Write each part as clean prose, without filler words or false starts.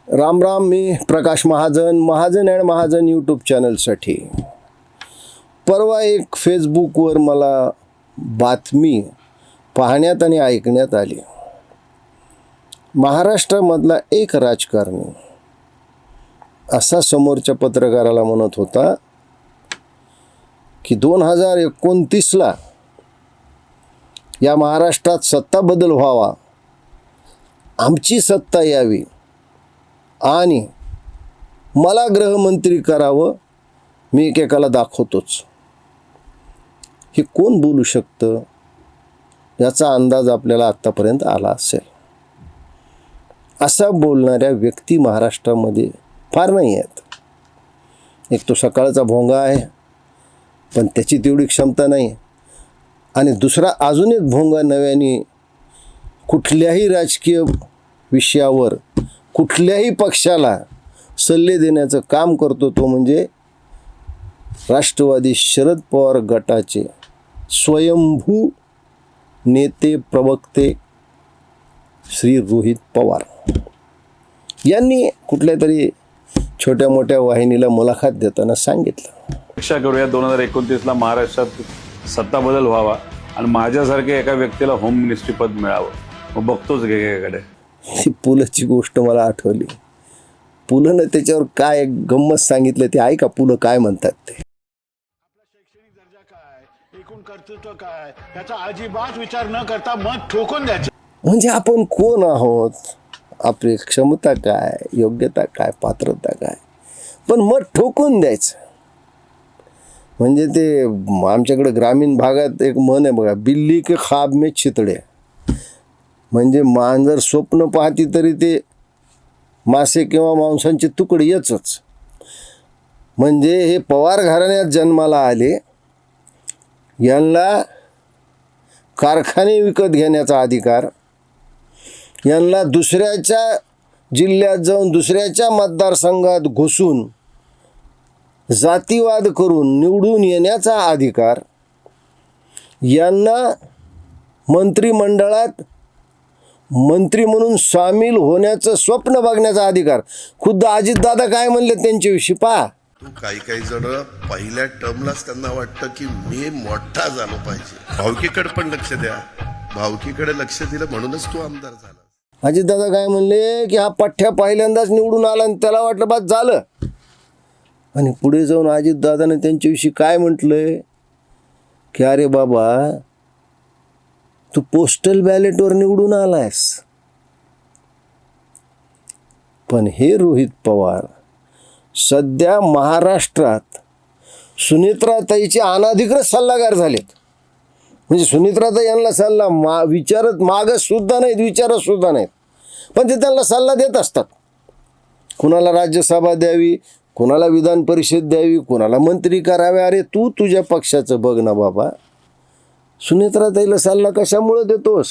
राम राम. मी Prakash Mahajan, Mahajan and Mahajan YouTube चॅनलसाठी. परवा एक फेसबुकवर मला बातमी पाहण्यात आणि ऐकण्यात आली. महाराष्ट्रामधला एक राजकारणी असा समोरच्या पत्रकाराला म्हणत होता की 2029ला या महाराष्ट्रात सत्ता बदल व्हावा, आमची सत्ता यावी आणि मला गृहमंत्री करावं, मी एकेकाला दाखवतोच. हे कोण बोलू शकतं याचा अंदाज आपल्याला आत्तापर्यंत आला असेल. असा बोलणाऱ्या व्यक्ती महाराष्ट्रामध्ये फार नाही आहेत. एक तो सकाळचा भोंगा आहे, पण त्याची तेवढी क्षमता नाही. आणि दुसरा अजून एक भोंगा नव्याने कुठल्याही राजकीय विषयावर कुठल्याही पक्षाला सल्ले देण्याचं काम करतो, तो म्हणजे राष्ट्रवादी शरद पवार गटाचे स्वयंभू नेते प्रवक्ते श्री रोहित पवार यांनी कुठल्या तरी छोट्या मोठ्या वाहिनीला मुलाखत देताना सांगितलं, अपेक्षा करूया 2029ला महाराष्ट्रात सत्ता बदल व्हावा आणि माझ्यासारख्या एका व्यक्तीला होम मिनिस्ट्री पद मिळावं. मग बघतोच एकेकाकडे. ही पुलंची गोष्ट मला आठवली. पुलंनं त्याच्यावर काय गंमत सांगितलं ते ऐका. पुलं काय म्हणतात ते. शैक्षणिक दर्जा काय, एकूण कर्तृत्व काय, याचा अजिबात विचार न करता मत ठोकून द्यायचं. म्हणजे आपण कोण आहोत, आपली क्षमता काय, योग्यता काय, पात्रता काय, पण मत ठोकून द्यायचं. म्हणजे ते आमच्याकडे ग्रामीण भागात एक म्हण आहे बघा, बिल्ली के ख्वाब में चितडे. म्हणजे मांजर स्वप्न पाहती तरी ते मासे किंवा मांसांचे तुकडे येचच. म्हणजे हे पवार घराण्यात जन्माला आले, यांना कारखाने विकत घेण्याचा अधिकार, यांना दुसऱ्याच्या जिल्ह्यात जाऊन दुसऱ्याच्या मतदारसंघात घुसून जातीवाद करून निवडून येण्याचा अधिकार, यांना मंत्रिमंडळात मंत्री म्हणून सामील होण्याचं स्वप्न बघण्याचा अधिकार. खुद्द अजितदादा काय म्हणले त्यांच्याविषयी पहा. काही जण पहिल्या टर्मलाच त्यांना वाटतं की मी मोठा झालो पाहिजे. भावकीकडे पण लक्ष द्या. भावकीकडे लक्ष दिलं म्हणूनच तू आमदार झाला. अजितदादा काय म्हणले की हा पठ्ठ्या पहिल्यांदाच निवडून आला आणि त्याला वाटलं बस झालं. आणि पुढे जाऊन अजितदादाने त्यांच्याविषयी काय म्हटलंय की अरे बाबा, तू पोस्टल बॅलेटवर निवडून आलायस. पण हे रोहित पवार सध्या महाराष्ट्रात सुनेत्राताईचे अनधिकृत सल्लागार झालेत. म्हणजे सुनेत्राताई यांना सल्ला मागत सुद्धा नाहीत, विचारत सुद्धा नाहीत, पण ते त्यांना सल्ला देत असतात. कुणाला राज्यसभा द्यावी, कुणाला विधान परिषद द्यावी, कुणाला मंत्री करावे. अरे तू तुझ्या पक्षाचं बघ ना बाबा. सुनेत्राताईला सल्ला कशामुळं देतोस?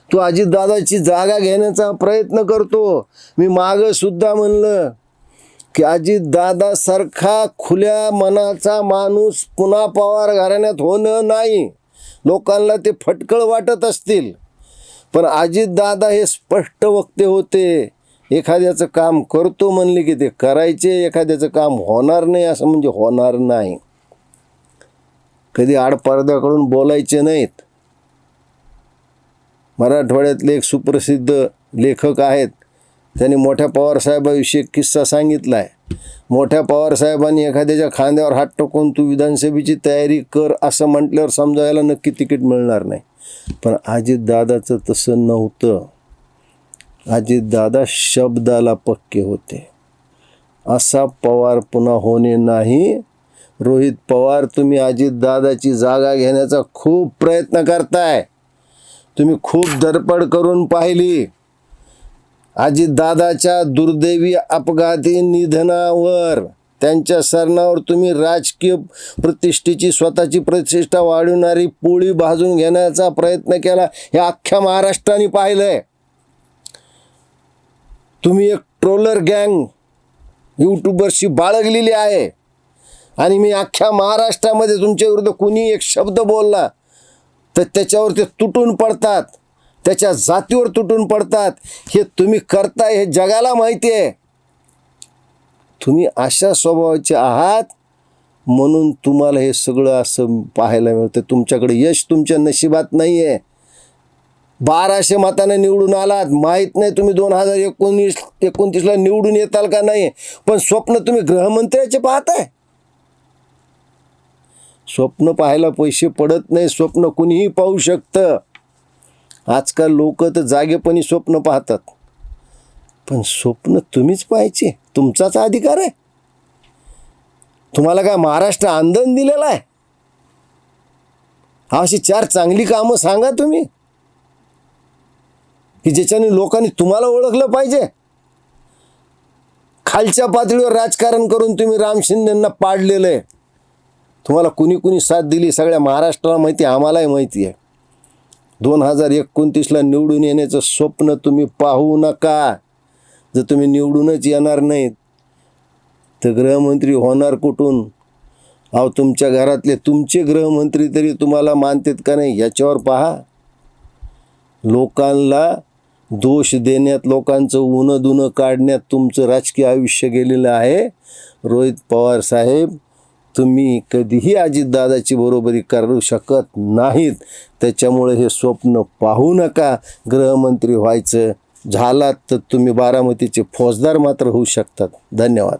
तू अजितदादाची जागा घेण्याचा प्रयत्न करतो. मी मागं सुद्धा म्हणलं की अजितदादासारखा खुल्या मनाचा माणूस पुन्हा पवार घराण्यात होणं नाही. लोकांना ते फटकळ वाटत असतील, पण अजितदादा हे स्पष्ट वक्ते होते. एखाद्याचं काम करतो म्हणले की ते करायचे, एखाद्याचं काम होणार नाही असं म्हणजे होणार नाही. कधी आडपडद्याकडून बोलायचे नाहीत. मराठवाड्यातले एक सुप्रसिद्ध लेखक आहेत, त्यांनी मोठ्या पवारसाहेबाविषयी एक किस्सा सांगितला आहे. मोठ्या पवारसाहेबांनी एखाद्याच्या खांद्यावर हात टाकून तू विधानसभेची तयारी कर असं म्हटल्यावर समजायला नक्की तिकीट मिळणार नाही. पण अजितदादाचं तसं नव्हतं. अजितदादा शब्दाला पक्के होते. असा पवार पुन्हा होणे नाही. रोहित पवार, तुम्ही अजितदादाची जागा घेण्याचा खूप प्रयत्न करताय. तुम्ही खूप धडपड करून पाहिली. अजितदादाच्या दुर्दैवी अपघाती निधनावर, त्यांच्या सरणावर तुम्ही राजकीय प्रतिष्ठेची, स्वतःची प्रतिष्ठा वाढवणारी पोळी भाजून घेण्याचा प्रयत्न केला. हे अख्ख्या महाराष्ट्राने पाहिलंय. तुम्ही एक ट्रोलर गँग यूट्यूबरशी बाळगलेली आहे आणि मी अख्ख्या महाराष्ट्रामध्ये तुमच्या विरुद्ध कुणी एक शब्द बोलला तर त्याच्यावर ते तुटून पडतात. त्याच्या जातीवर तुटून पडतात. हे तुम्ही करताय हे जगाला माहिती आहे. तुम्ही अशा स्वभावाचे आहात म्हणून तुम्हाला हे सगळं असं पाहायला मिळतं. तुमच्याकडे यश तुमच्या नशिबात नाही आहे. 1200 मताने निवडून आलात, माहीत नाही तुम्ही 2029ला निवडून येताल का नाही, पण स्वप्न तुम्ही गृहमंत्र्याचे पाहताय. स्वप्न पाहायला पैसे पडत नाही, स्वप्न कुणीही पाहू शकतं. आजकाल लोक तर जागेपणी स्वप्न पाहतात, पण स्वप्न तुम्हीच पाहायचे, तुमचाच अधिकार आहे. तुम्हाला काय महाराष्ट्र आंदोलन दिलेलं आहे? अशी 4 चांगली कामं सांगा तुम्ही की ज्याच्याने लोकांनी तुम्हाला ओळखलं पाहिजे. खालच्या पातळीवर राजकारण करून तुम्ही राम शिंदेंना पाडलेलं आहे. तुम्हाला कुणी साथ दिली सगळ्या महाराष्ट्राला माहिती आहे, आम्हालाही माहिती आहे. 2029ला निवडून येण्याचं स्वप्न तुम्ही पाहू नका. जर तुम्ही निवडूनच येणार नाहीत तर गृहमंत्री होणार कुठून? अहो, तुमच्या घरातले तुमचे गृहमंत्री तरी तुम्हाला मानतात का नाही याच्यावर पहा. लोकांना दोष देण्यात, लोकांचं उनं दुनं काढण्यात तुमचं राजकीय आयुष्य गेलेलं आहे. रोहित पवार साहेब, तुम्ही कधीही अजितदादाची बरोबरी करू शकत नाहीत. त्याच्यामुळे हे स्वप्न पाहू नका. गृहमंत्री व्हायचं झालात तर तुम्ही बारामतीचे फौजदार मात्र होऊ शकतात. धन्यवाद.